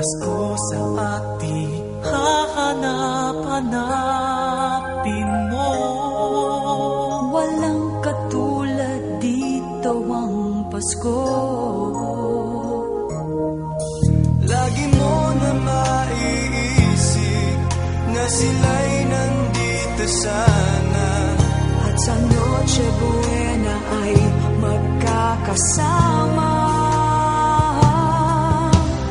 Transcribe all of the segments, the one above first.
Pasko sa ating hahanap-hanapin mo. Walang katulad dito ang Pasko. Lagi mo na maiisip na sila'y nandito sana, at sa Noche Buena ay magkakasama.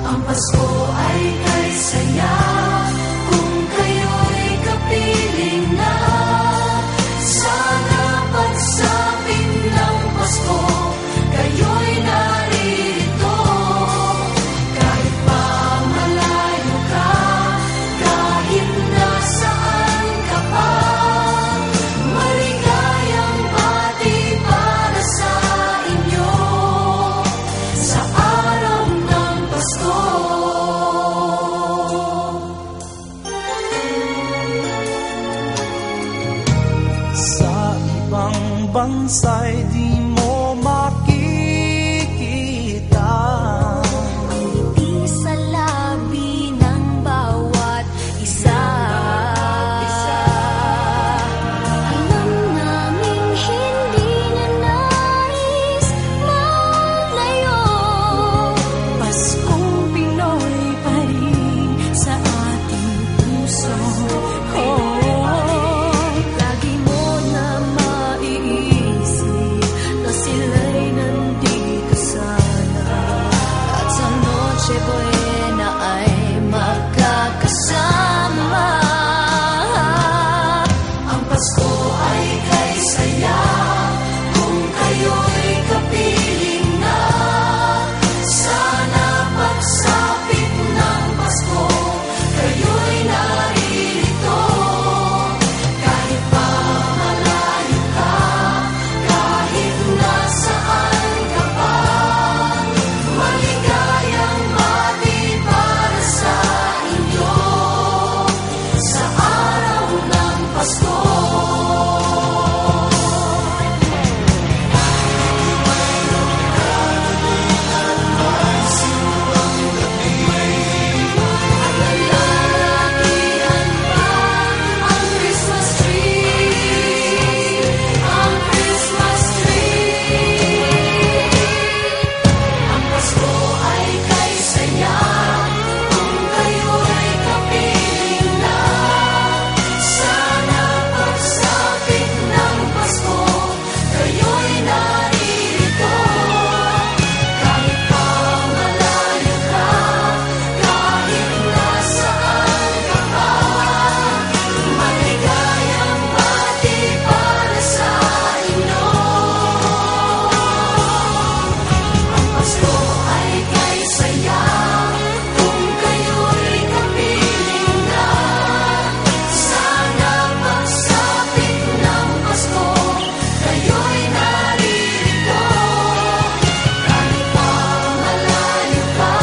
Ang Pasko ay kay saya kung kayo'y kapiling na. Sana pagsapit ng Pasko, kayo'y naririto. Kahit pa malayo ka, kahit nasaan ka pa, maligayang bati para sa inyo sa araw ng Pasko. sa ibang bansa'y di mo makikita. Ngiti sa labi ng bawat isa. Alam naming hindi na nais maglayo. Paskong Pinoy pa rin sa ating puso. Lagi mo na maiisip na sila'y nandito sana, at sa Noche Buena ay magkakasama. Ang Pasko ay kay saya kung kayo'y kapiling na. Sana pagsapit ng Pasko, kayo'y naririto. Kahit pa malayo ka, kahit nasaan ka pa, maligayang bati para sa inyo sa araw ng Pasko. Alalakihan pa ang Christmas tree, ang Christmas tree. Ang Pasko ay kay saya kung kayo'y kapiling na. Sana pagsapit ng Pasko, kayo'y naririto. Kahit pa malayo ka, kahit nasaan ka pa, maligayang bati para sa inyo. Ang Pasko ay kay saya kung kayo'y kapiling na. Sana pagsapit ng Pasko, kayo'y naririto. Kahit pa malayo ka,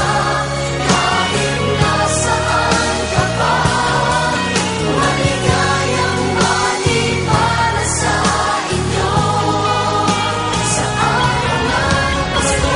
kahit nasaan ka pa, maligayang bati para sa inyo sa araw ng Pasko.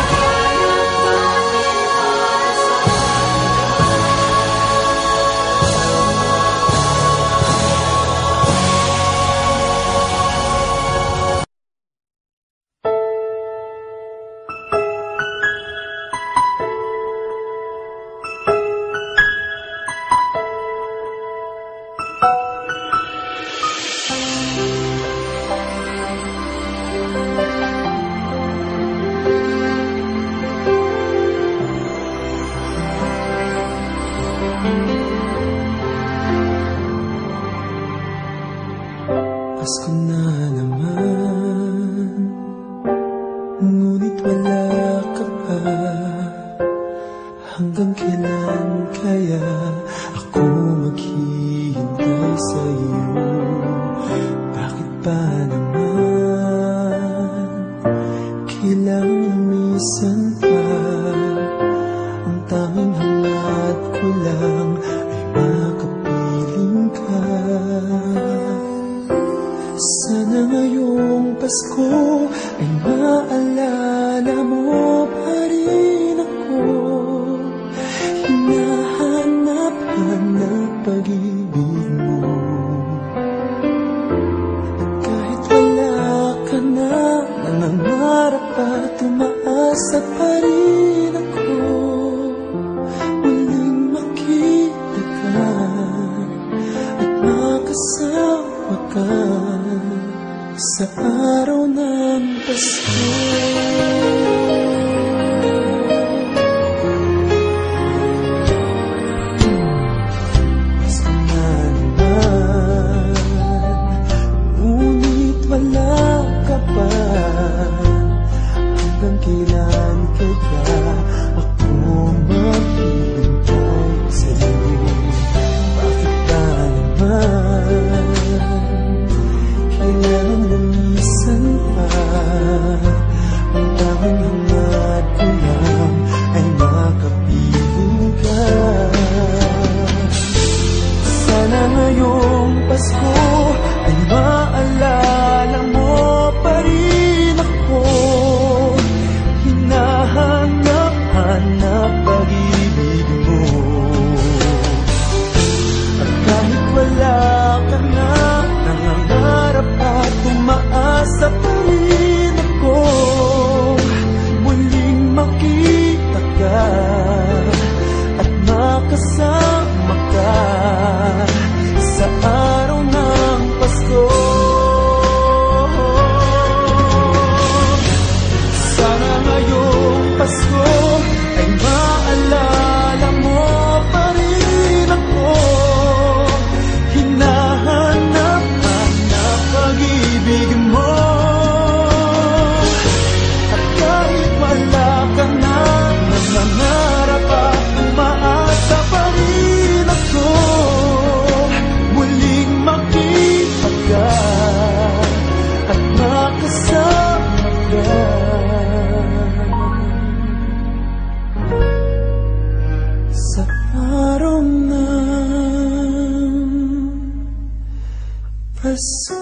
Pasko na naman, ngunit wala ka pa. Hanggang kailan kaya ako maghihintay sa iyo? Bakit ba naman kailangan minsan pa? Ang tanging hangad ko lang ay makapiling ka. Sana ngayong Pasko ay maalala mo pa rin ako. Hinahanap sa araw ng Pasko. Pasko na naman, ngunit wala ka pa. Hanggang kailan kaya ako maghihintay sa'yo? Bakit ka naman kailangan lumisan pa? Ang tanging hangad ko lang ay makapiling ka. Sana ngayong Pasko ay maalala mo pa rin ako. Hinahanap-hanap pag-ibig mo. At kahit wala ka na, nangangarap at umaasa pa rin ako. Muling makita ka at makasama ka sa araw ng Pasko. Sana ngayong Pasko ay maalala mo pa rin ako. Hinahanap-hanap pag-ibig mo. At kahit wala ka na, nangangarap at umaasa pa rin ako. Muling makita ka at makasama ka sa araw ng Pasko.